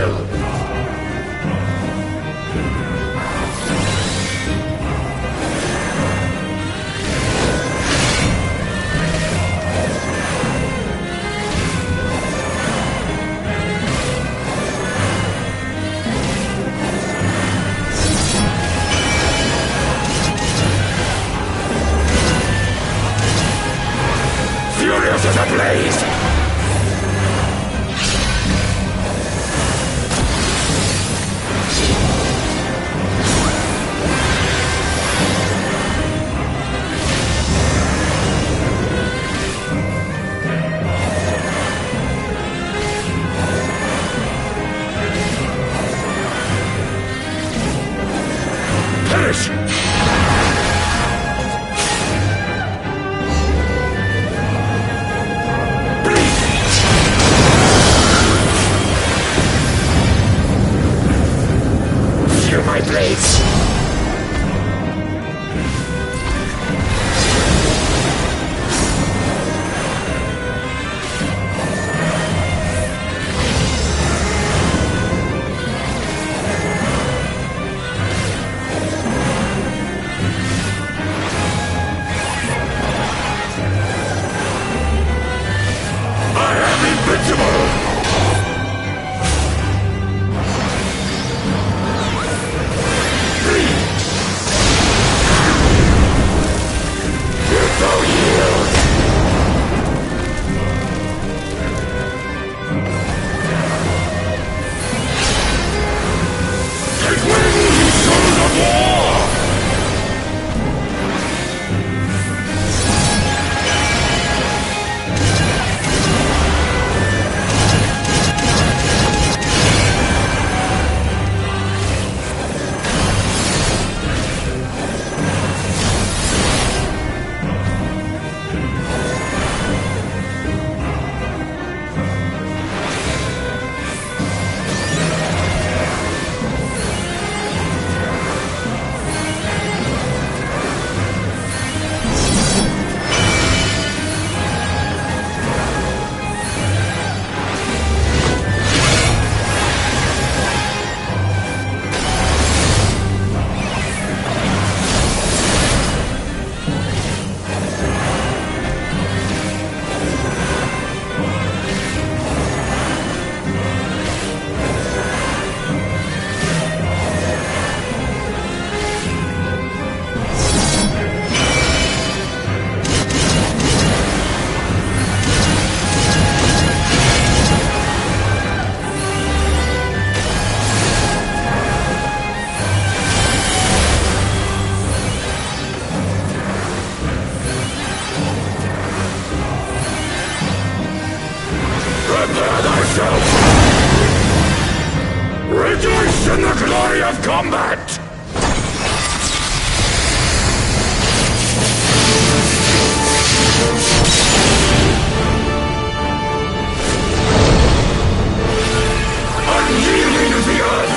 will. Furious as a blaze! Perish! My blades! I am invincible! Prepare thyself! Rejoice in the glory of combat! Unyielding as the earth!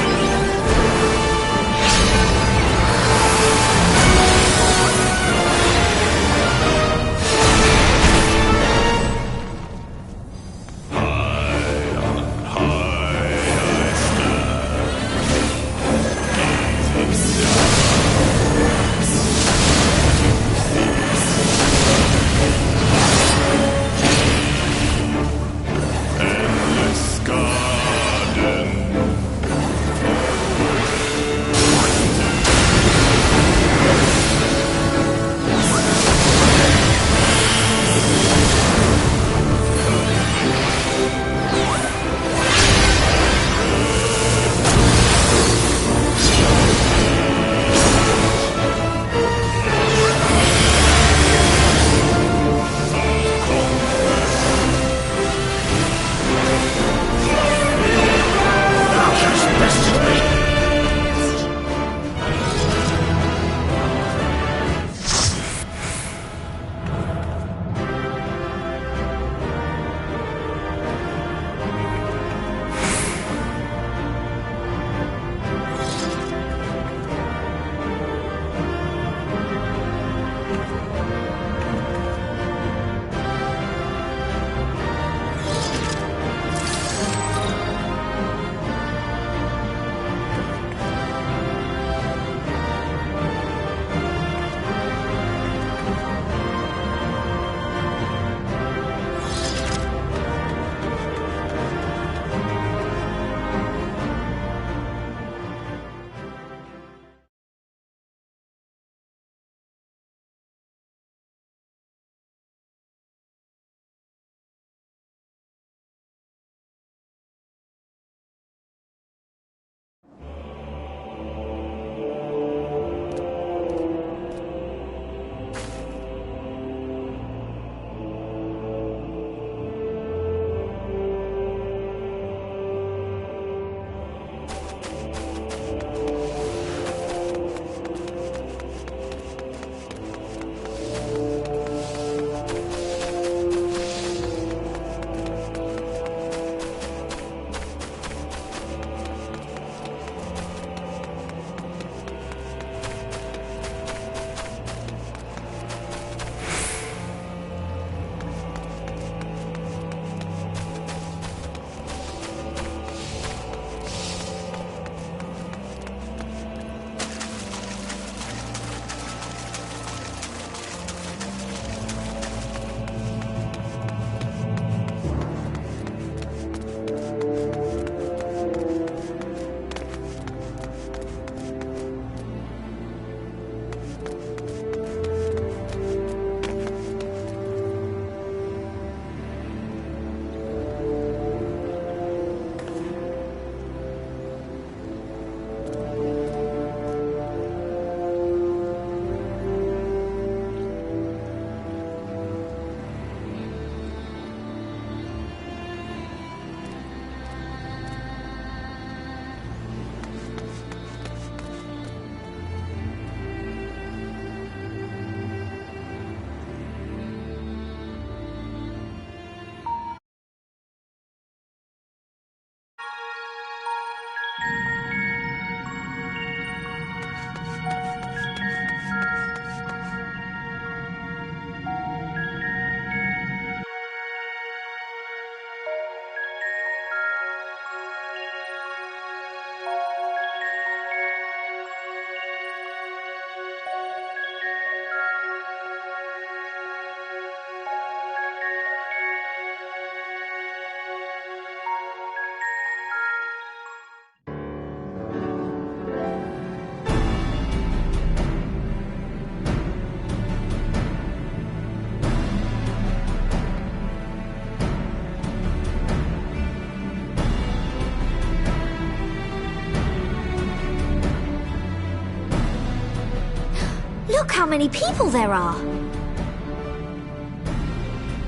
Look how many people there are!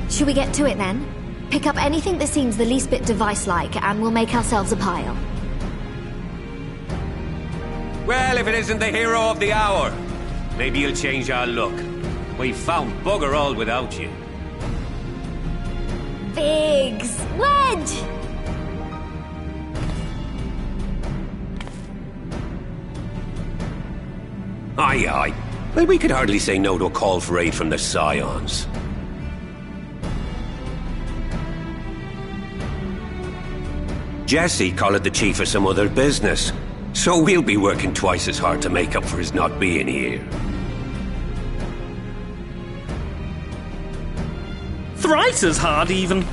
Should we get to it then? Pick up anything that seems the least bit device-like, and we'll make ourselves a pile. Well, if it isn't the hero of the hour, maybe you'll change our look. We've found bugger all without you. Biggs! Wedge! Aye, aye. Well, we could hardly say no to a call for aid from the Scions. Jesse called the chief of some other business, so we'll be working twice as hard to make up for his not being here. Thrice as hard, even.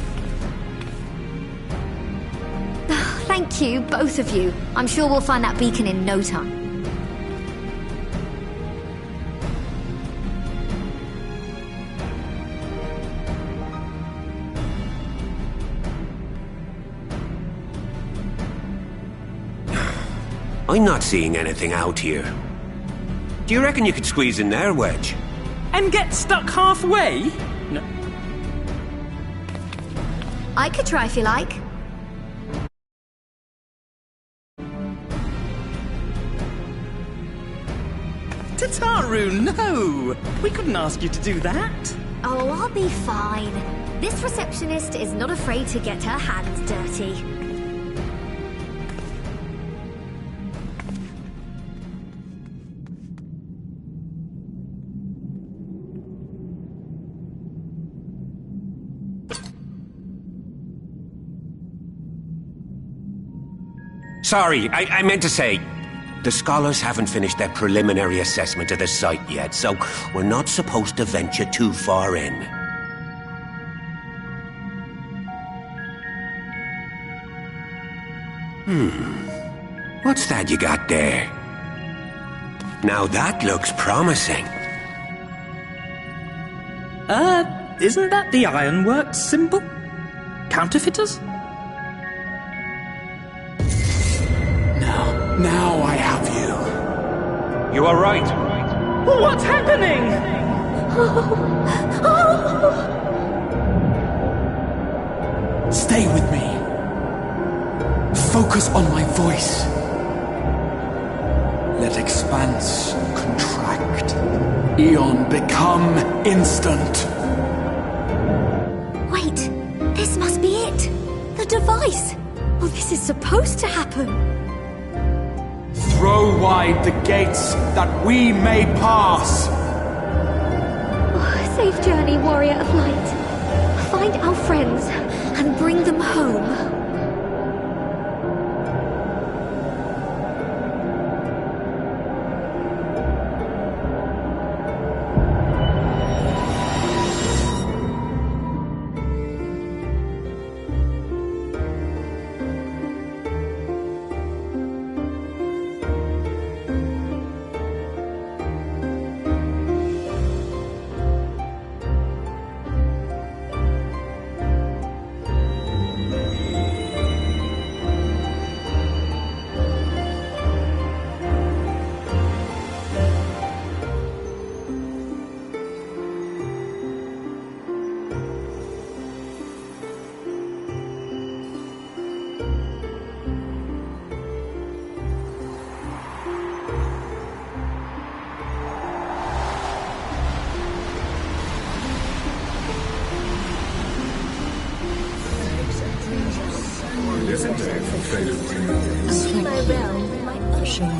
Thank you, both of you. I'm sure we'll find that beacon in no time. I'm not seeing anything out here. Do you reckon you could squeeze in there, Wedge? And get stuck halfway? No. I could try if you like. Tataru, no! We couldn't ask you to do that. Oh, I'll be fine. This receptionist is not afraid to get her hands dirty. Sorry, I meant to say, the scholars haven't finished their preliminary assessment of the site yet, so we're not supposed to venture too far in. What's that you got there? Now that looks promising. Isn't that the Ironworks symbol? Counterfeiters? Now I have you. You are right. What's happening? Stay with me. Focus on my voice. Let expanse contract. Eon become instant. Wait, this must be it. The device. Well, this is supposed to happen. Throw wide the gates that we may pass. Oh, safe journey, warrior of light. Find our friends and bring them home.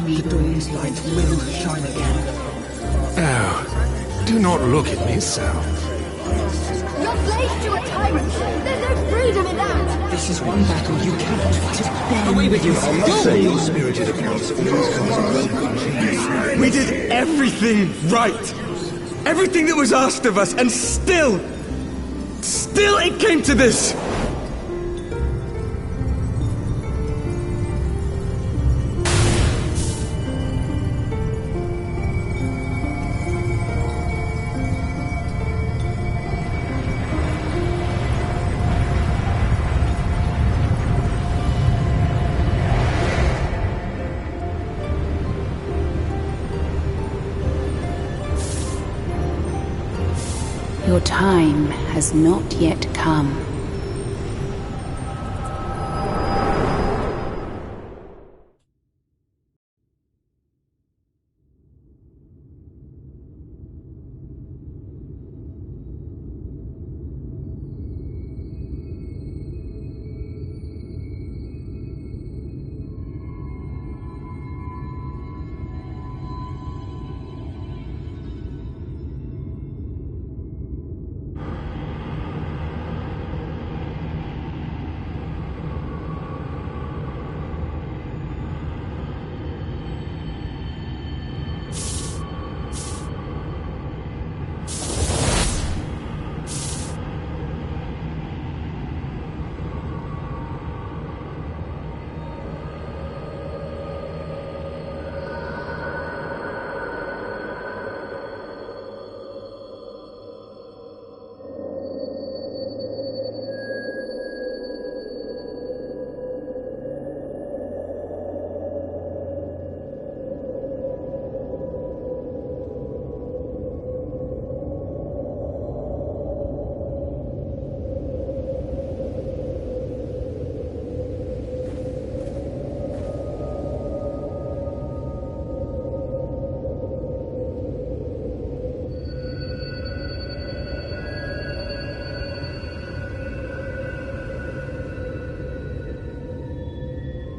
The dawn's light will shine again. Oh, do not look at me so. You're slaves to a tyrant. There's no freedom in that. This is one battle you cannot fight. Away with you. We did everything right. Everything that was asked of us, and still it came to this. time has not yet come.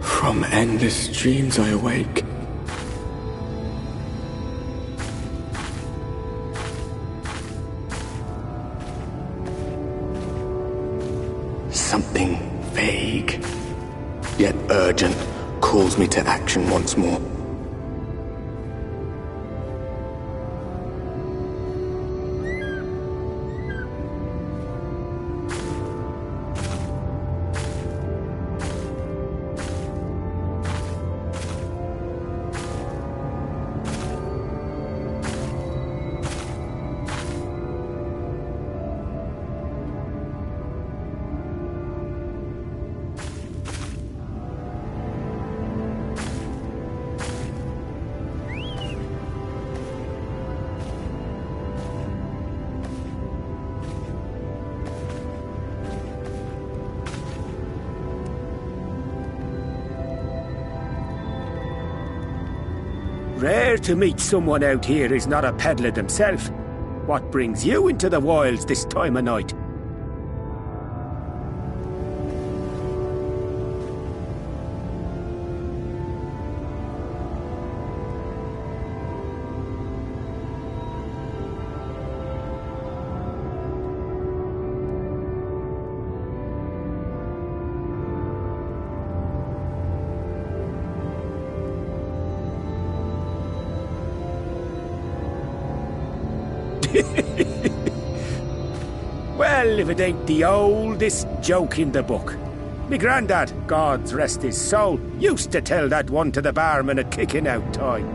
From endless dreams I awake. Something vague, yet urgent, calls me to action once more. Rare to meet someone out here who's not a peddler themselves. What brings you into the wilds this time of night? Well, if it ain't the oldest joke in the book. Me grandad, God's rest his soul, used to tell that one to the barman at kicking out time.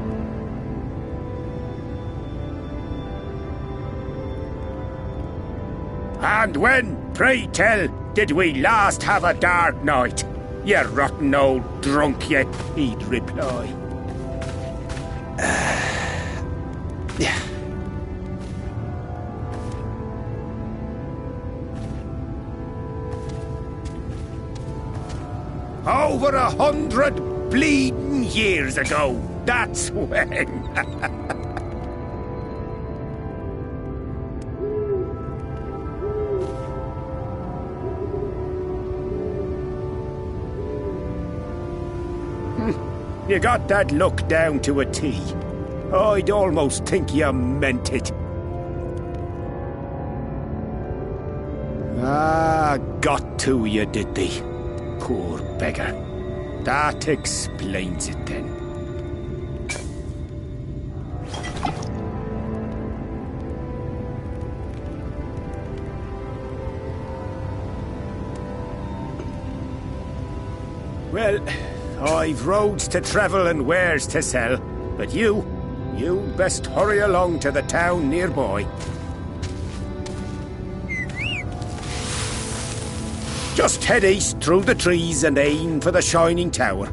And when, pray tell, did we last have a dark night? You rotten old drunk yet, he'd reply. Yeah. Over 100 bleeding years ago, that's when. You got that look down to a T. I'd almost think you meant it. Ah, got to you, did they? Poor beggar. That explains it then. Well, I've roads to travel and wares to sell, but you best hurry along to the town nearby. Just head east through the trees and aim for the Shining Tower.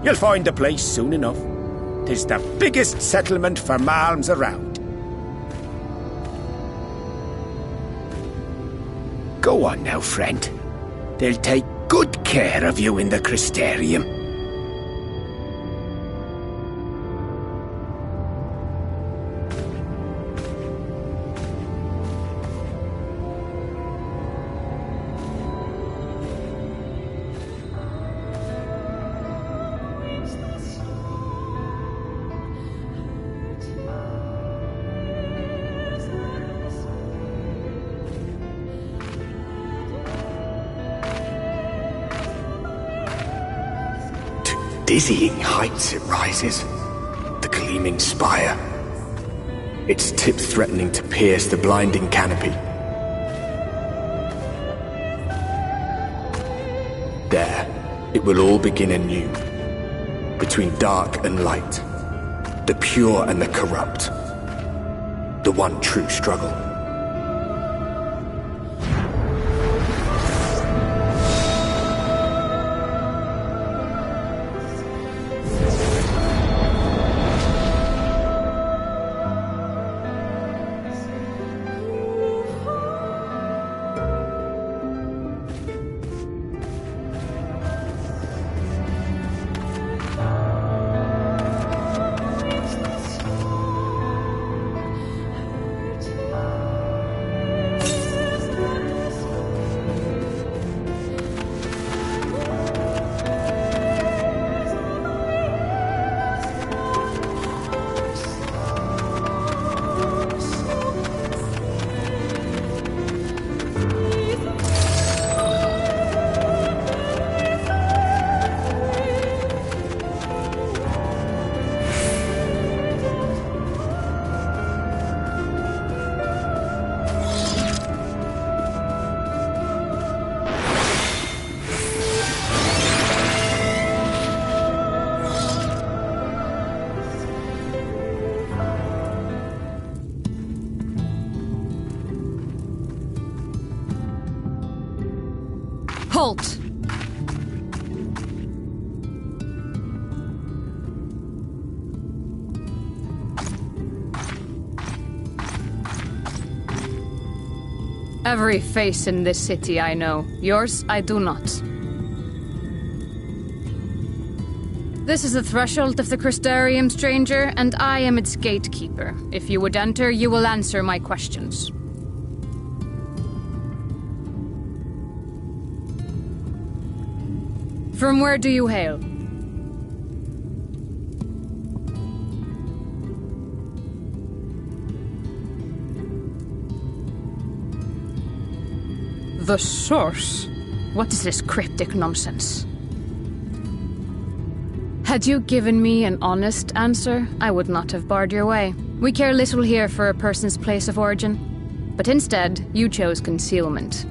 You'll find the place soon enough. 'Tis the biggest settlement for malms around. Go on now, friend. They'll take good care of you in the Crystarium. Dizzying heights it rises, the gleaming spire. Its tip threatening to pierce the blinding canopy. There, it will all begin anew. Between dark and light, the pure and the corrupt. The one true struggle. Halt! Every face in this city I know. Yours, I do not. This is the threshold of the Crystarium, stranger, and I am its gatekeeper. If you would enter, you will answer my questions. From where do you hail? The source? What is this cryptic nonsense? Had you given me an honest answer, I would not have barred your way. We care little here for a person's place of origin. But instead, you chose concealment.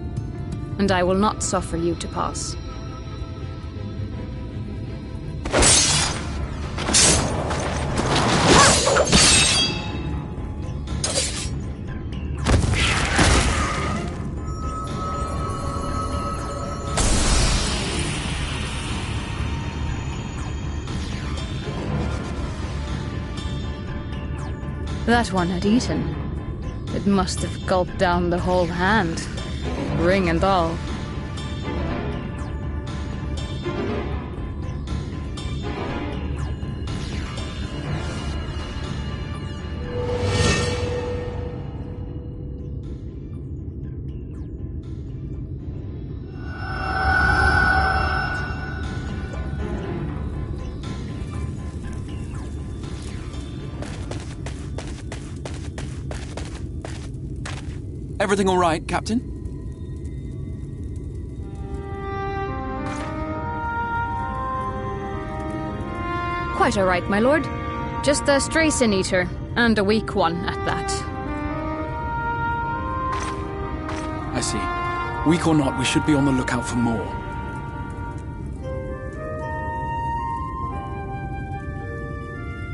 And I will not suffer you to pass. That one had eaten. It must have gulped down the whole hand, ring and all. Everything all right, Captain? Quite all right, my lord. Just a stray sin-eater, and a weak one at that. I see. Weak or not, we should be on the lookout for more.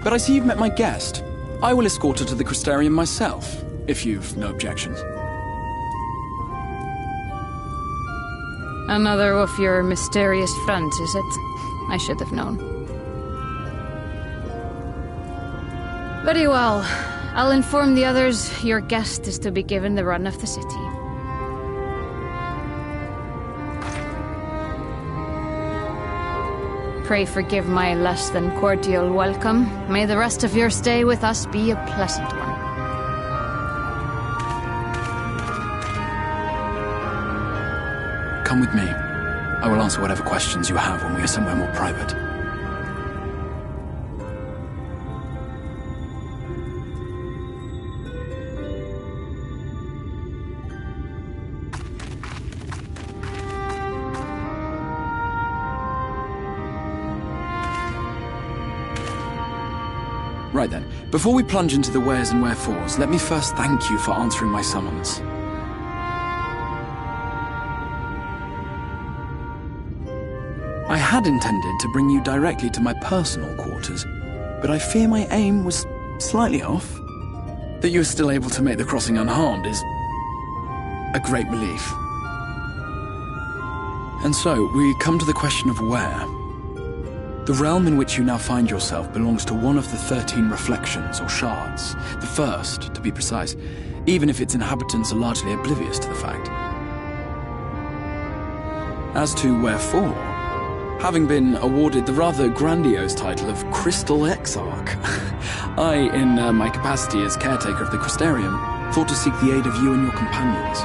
But I see you've met my guest. I will escort her to the Crystarium myself, if you've no objections. Another of your mysterious friends, is it? I should have known. Very well. I'll inform the others your guest is to be given the run of the city. Pray forgive my less than cordial welcome. May the rest of your stay with us be a pleasant one. Come with me. I will answer whatever questions you have when we are somewhere more private. Right then, before we plunge into the wheres and wherefores, let me first thank you for answering my summons. I had intended to bring you directly to my personal quarters, but I fear my aim was slightly off. That you are still able to make the crossing unharmed is a great relief. And so, we come to the question of where. The realm in which you now find yourself belongs to one of the 13 reflections, or shards. The first, to be precise, even if its inhabitants are largely oblivious to the fact. As to wherefore, having been awarded the rather grandiose title of Crystal Exarch, I, in my capacity as caretaker of the Crystarium, thought to seek the aid of you and your companions.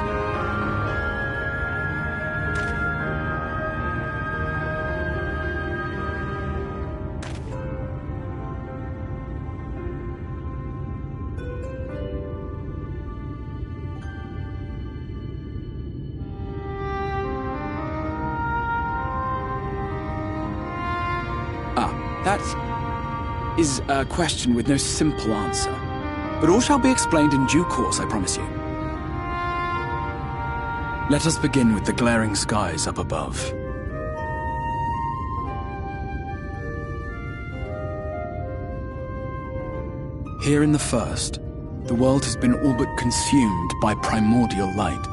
That is a question with no simple answer. But all shall be explained in due course, I promise you. Let us begin with the glaring skies up above. Here in the first, the world has been all but consumed by primordial light.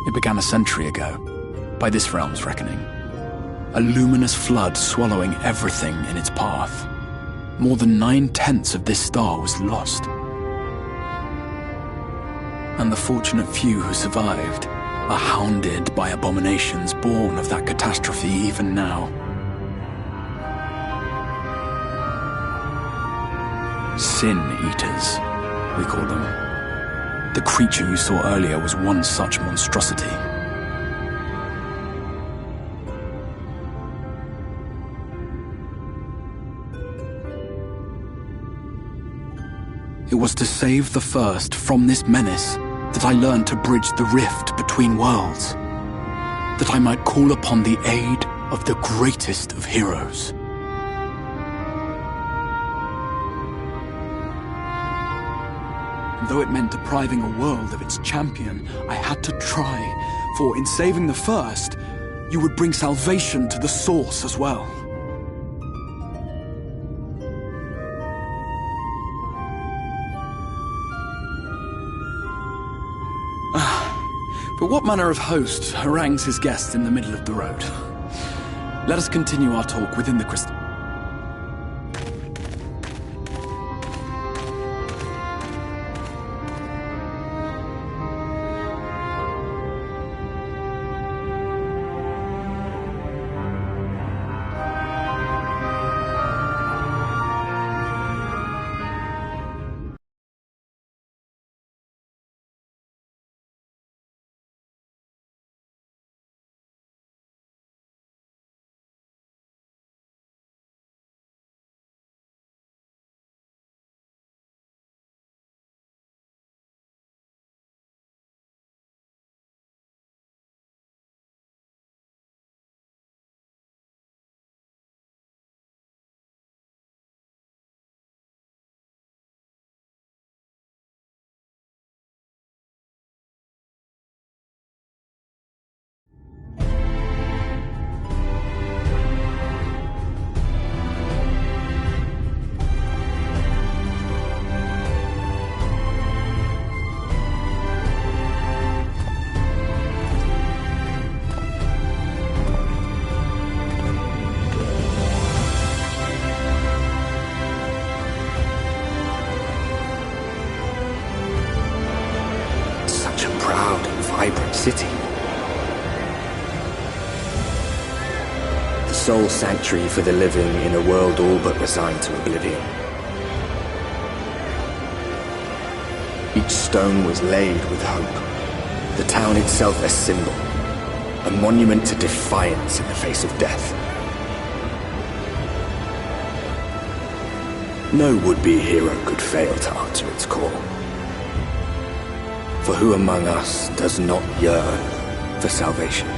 It began a century ago, by this realm's reckoning. A luminous flood swallowing everything in its path. More than 9/10 of this star was lost. And the fortunate few who survived are hounded by abominations born of that catastrophe even now. Sin Eaters, we call them. The creature you saw earlier was one such monstrosity. It was to save the first from this menace that I learned to bridge the rift between worlds, that I might call upon the aid of the greatest of heroes. And though it meant depriving a world of its champion, I had to try, for in saving the first, you would bring salvation to the source as well. But what manner of host harangues his guests in the middle of the road? Let us continue our talk within the crystal. Vibrant city. sole sanctuary for the living in a world all but resigned to oblivion. Each stone was laid with hope, the town itself a symbol, a monument to defiance in the face of death. No would-be hero could fail to answer its call. For who among us does not yearn for salvation?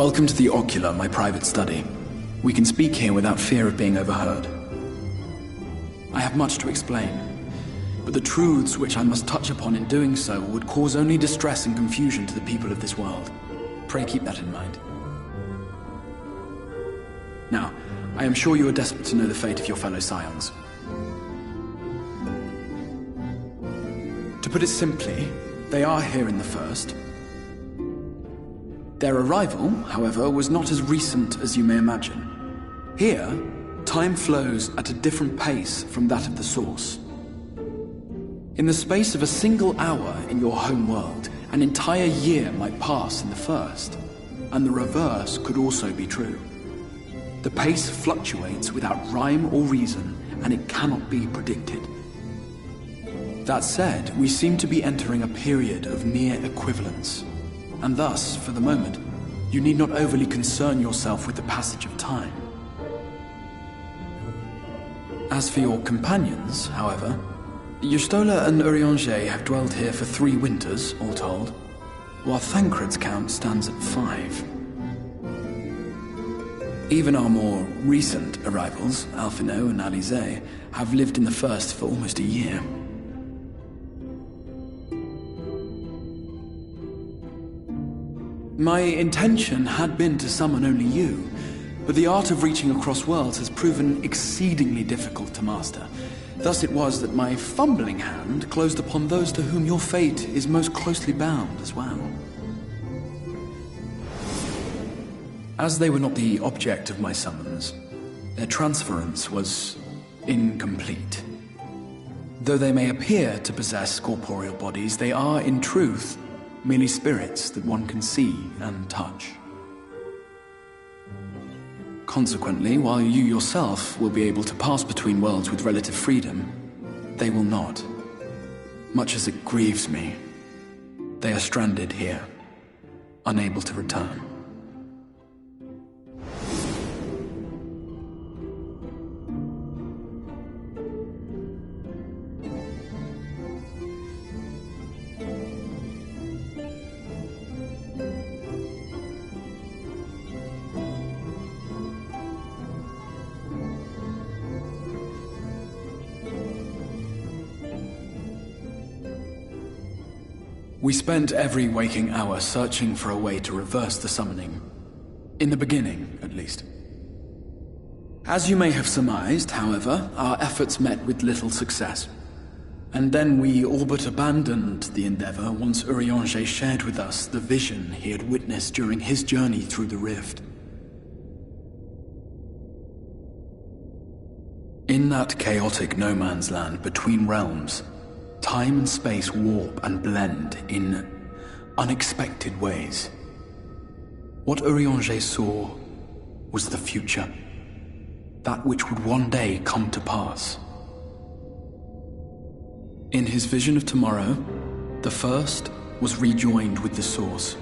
Welcome to the Ocular, my private study. We can speak here without fear of being overheard. I have much to explain, but the truths which I must touch upon in doing so would cause only distress and confusion to the people of this world. Pray keep that in mind. Now, I am sure you are desperate to know the fate of your fellow Scions. To put it simply, they are here in the First. Their arrival, however, was not as recent as you may imagine. Here, time flows at a different pace from that of the Source. In the space of a single hour in your home world, an entire year might pass in the First, and the reverse could also be true. The pace fluctuates without rhyme or reason, and it cannot be predicted. That said, we seem to be entering a period of near equivalence, and thus, for the moment, you need not overly concern yourself with the passage of time. As for your companions, however, Y'shtola and Urianger have dwelled here for 3 winters, all told, while Thancred's count stands at 5. Even our more recent arrivals, Alphino and Alize, have lived in the First for almost a year. My intention had been to summon only you, but the art of reaching across worlds has proven exceedingly difficult to master. Thus it was that my fumbling hand closed upon those to whom your fate is most closely bound as well. As they were not the object of my summons, their transference was incomplete. Though they may appear to possess corporeal bodies, they are, in truth, merely spirits that one can see and touch. Consequently, while you yourself will be able to pass between worlds with relative freedom, they will not. Much as it grieves me, they are stranded here, unable to return. We spent every waking hour searching for a way to reverse the summoning. In the beginning, at least. As you may have surmised, however, our efforts met with little success. And then we all but abandoned the endeavor once Urianger shared with us the vision he had witnessed during his journey through the rift. In that chaotic no-man's land between realms, time and space warp and blend in unexpected ways. What Urianger saw was the future, that which would one day come to pass. In his vision of tomorrow, the First was rejoined with the Source.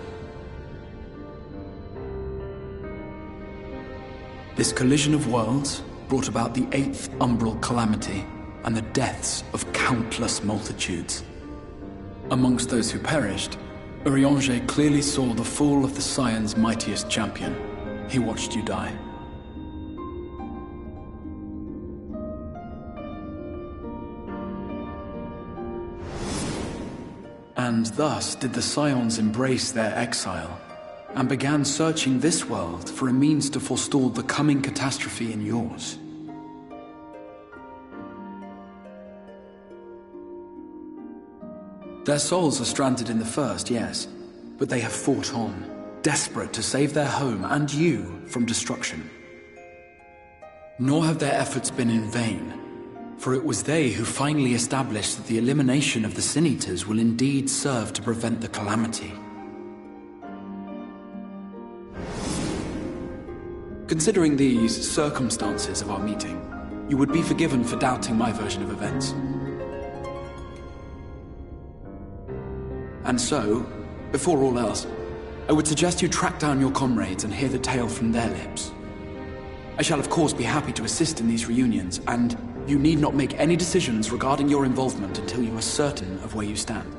This collision of worlds brought about the 8th umbral calamity and the deaths of countless multitudes. Amongst those who perished, Urianger clearly saw the fall of the Scion's mightiest champion. He watched you die. And thus did the Scions embrace their exile, and began searching this world for a means to forestall the coming catastrophe in yours. Their souls are stranded in the First, yes, but they have fought on, desperate to save their home and you from destruction. Nor have their efforts been in vain, for it was they who finally established that the elimination of the Sin Eaters will indeed serve to prevent the calamity. Considering these circumstances of our meeting, you would be forgiven for doubting my version of events. And so, before all else, I would suggest you track down your comrades and hear the tale from their lips. I shall of course be happy to assist in these reunions, and you need not make any decisions regarding your involvement until you are certain of where you stand.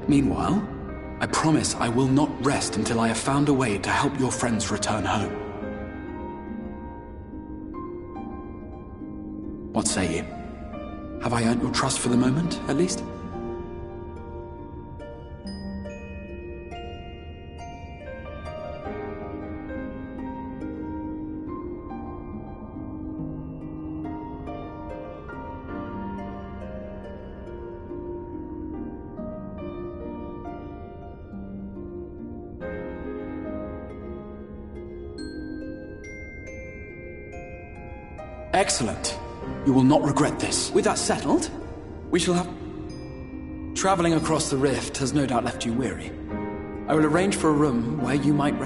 Meanwhile, I promise I will not rest until I have found a way to help your friends return home. What say you? Have I earned your trust for the moment, at least? Excellent. You will not regret this. With that settled, we shall have... Traveling across the rift has no doubt left you weary. I will arrange for a room where you might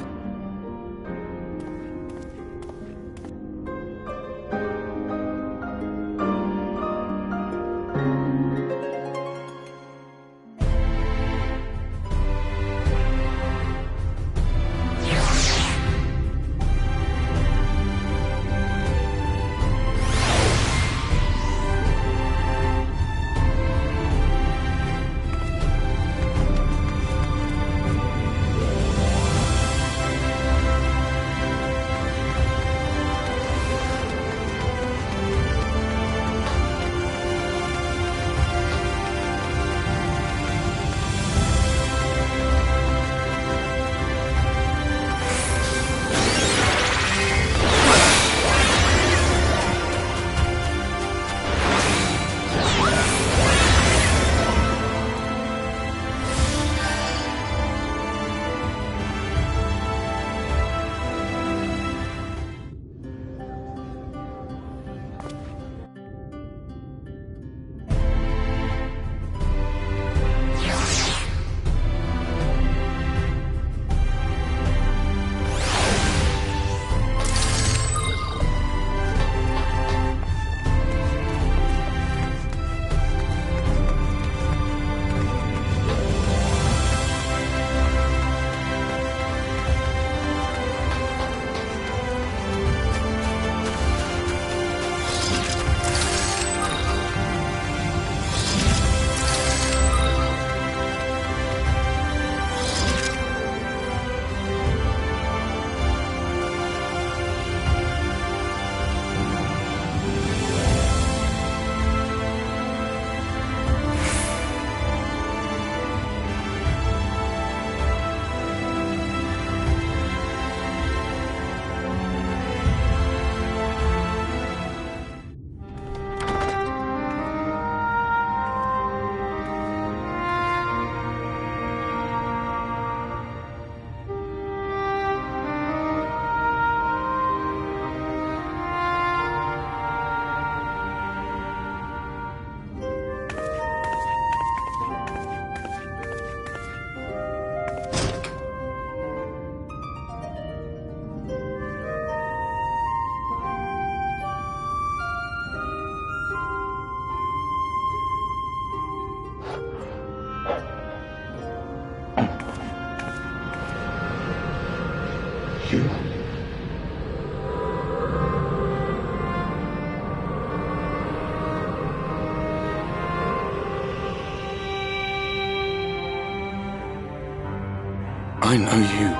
I know you.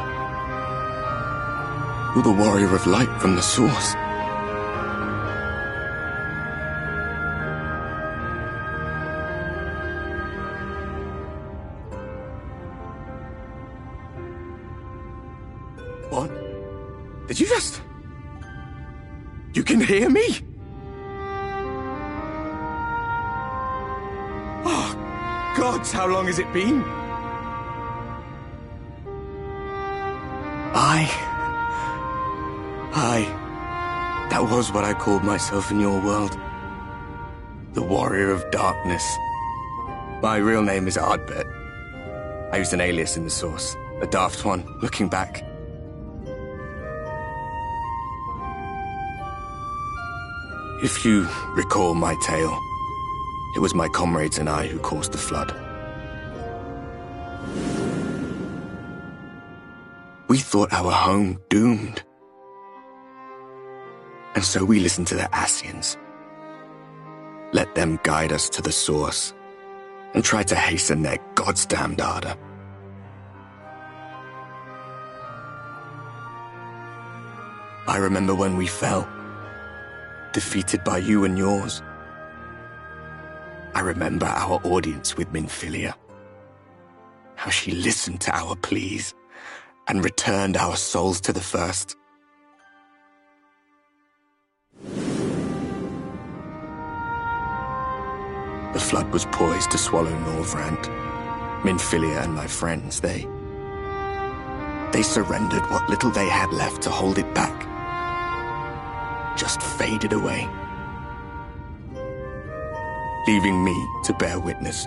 You're the warrior of light from the source. What? Did you just... You can hear me? Oh, gods, how long has it been? That was what I called myself in your world. The Warrior of Darkness. My real name is Ardbert. I used an alias in the source, a daft one, looking back. If you recall my tale, it was my comrades and I who caused the flood. We thought our home doomed. And so we listened to the Ascians. Let them guide us to the source, and tried to hasten their goddamned ardor. I remember when we fell, defeated by you and yours. I remember our audience with Minfilia, how she listened to our pleas and returned our souls to the First. The flood was poised to swallow Norvrand. Minfilia and my friends, they surrendered what little they had left to hold it back. Just faded away, leaving me to bear witness.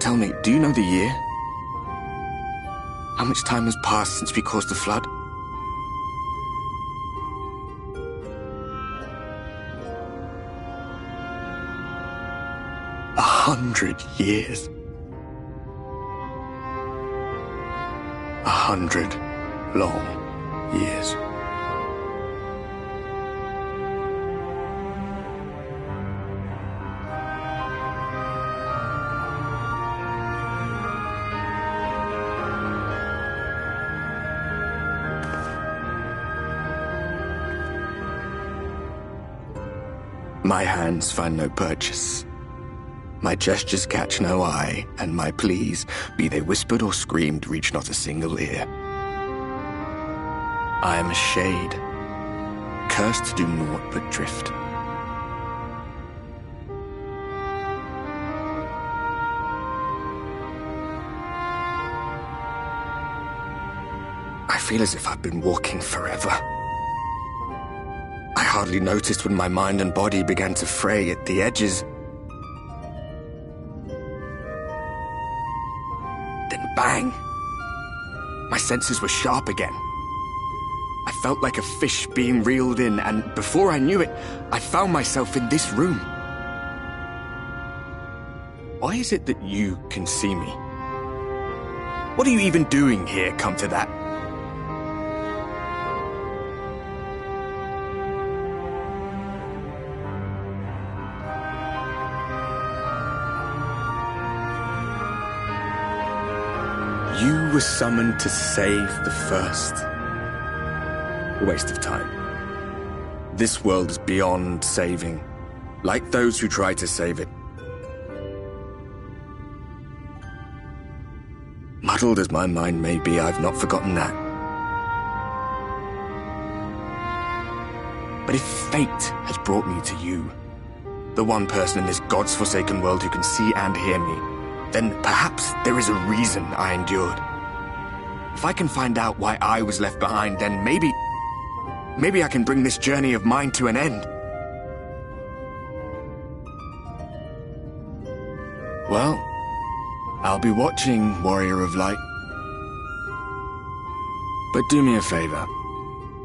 Tell me, do you know the year? How much time has passed since we caused the flood? 100 years. 100 long years. My hands find no purchase. My gestures catch no eye, and my pleas, be they whispered or screamed, reach not a single ear. I am a shade, cursed to do naught but drift. I feel as if I've been walking forever. I hardly noticed when my mind and body began to fray at the edges. Then bang! My senses were sharp again. I felt like a fish being reeled in, and before I knew it, I found myself in this room. Why is it that you can see me? What are you even doing here, come to that? You were summoned to save the First. A waste of time. This world is beyond saving, like those who try to save it. Muddled as my mind may be, I've not forgotten that. But if fate has brought me to you, the one person in this God's-forsaken world who can see and hear me, then perhaps there is a reason I endured. If I can find out why I was left behind, then maybe I can bring this journey of mine to an end. Well, I'll be watching, Warrior of Light. But do me a favor.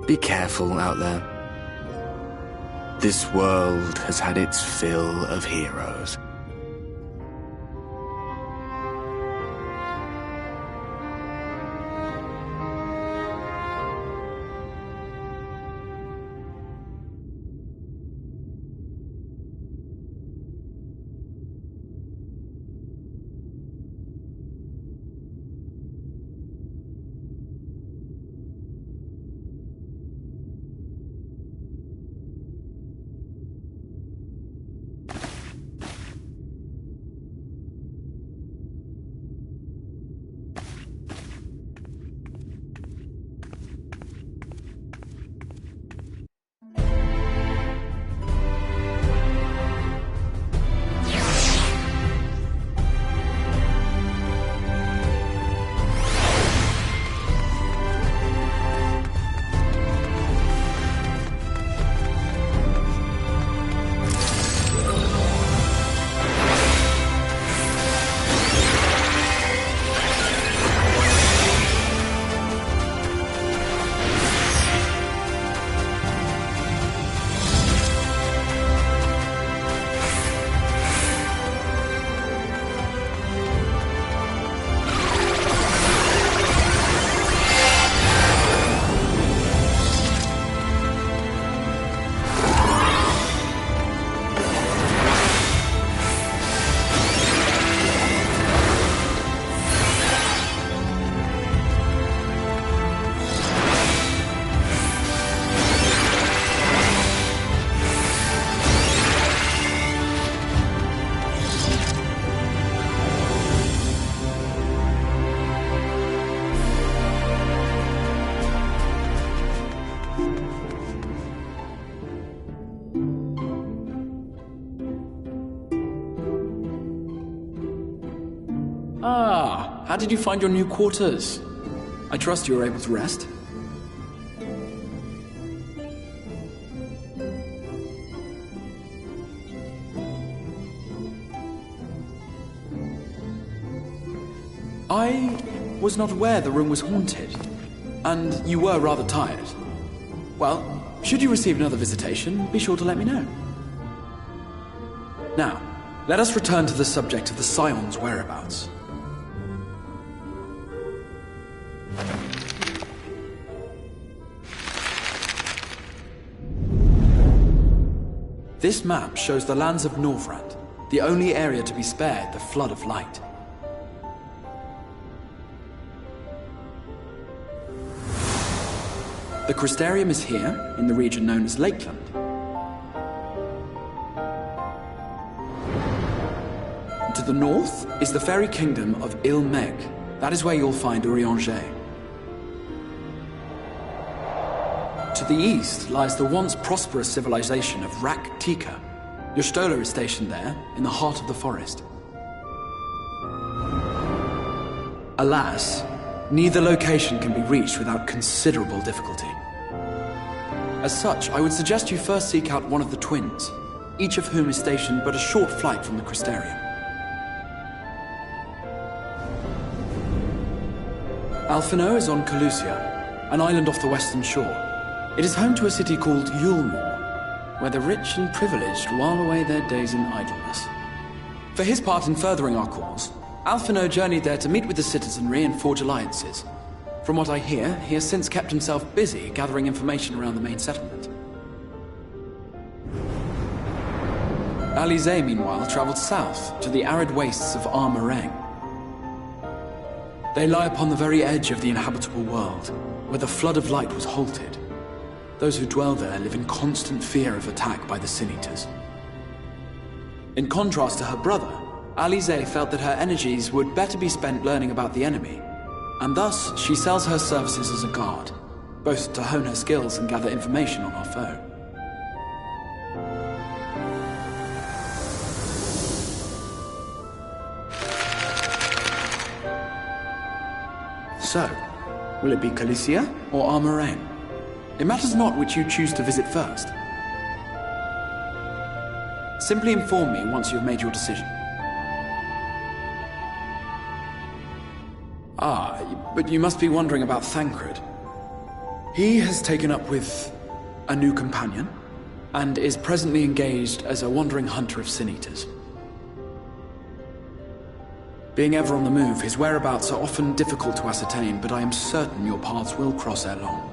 Be careful out there. This world has had its fill of heroes. Ah, how did you find your new quarters? I trust you were able to rest? I was not aware the room was haunted, and you were rather tired. Well, should you receive another visitation, be sure to let me know. Now, let us return to the subject of the Scion's whereabouts. This map shows the lands of Norvrand, the only area to be spared the flood of light. The Crystarium is here, in the region known as Lakeland. To the north is the fairy kingdom of Il-Meg. That is where you'll find Urianger. To the east lies the once prosperous civilization of Rak-Tika. Your Stola is stationed there, in the heart of the forest. Alas, neither location can be reached without considerable difficulty. As such, I would suggest you first seek out one of the twins, each of whom is stationed but a short flight from the Crystarium. Alphino is on Calusia, an island off the western shore. It is home to a city called Yulmore, where the rich and privileged while away their days in idleness. For his part in furthering our cause, Alphino journeyed there to meet with the citizenry and forge alliances. From what I hear, he has since kept himself busy gathering information around the main settlement. Alize, meanwhile, traveled south to the arid wastes of Armareng. They lie upon the very edge of the inhabitable world, where the flood of light was halted. Those who dwell there live in constant fear of attack by the Sin-Eaters. In contrast to her brother, Alize felt that her energies would better be spent learning about the enemy, and thus she sells her services as a guard, both to hone her skills and gather information on our foe. So, will it be Calicia or Armareng? It matters not which you choose to visit first. Simply inform me once you've made your decision. Ah, but you must be wondering about Thancred. He has taken up with a new companion, and is presently engaged as a wandering hunter of Sin-Eaters. Being ever on the move, his whereabouts are often difficult to ascertain, but I am certain your paths will cross ere long.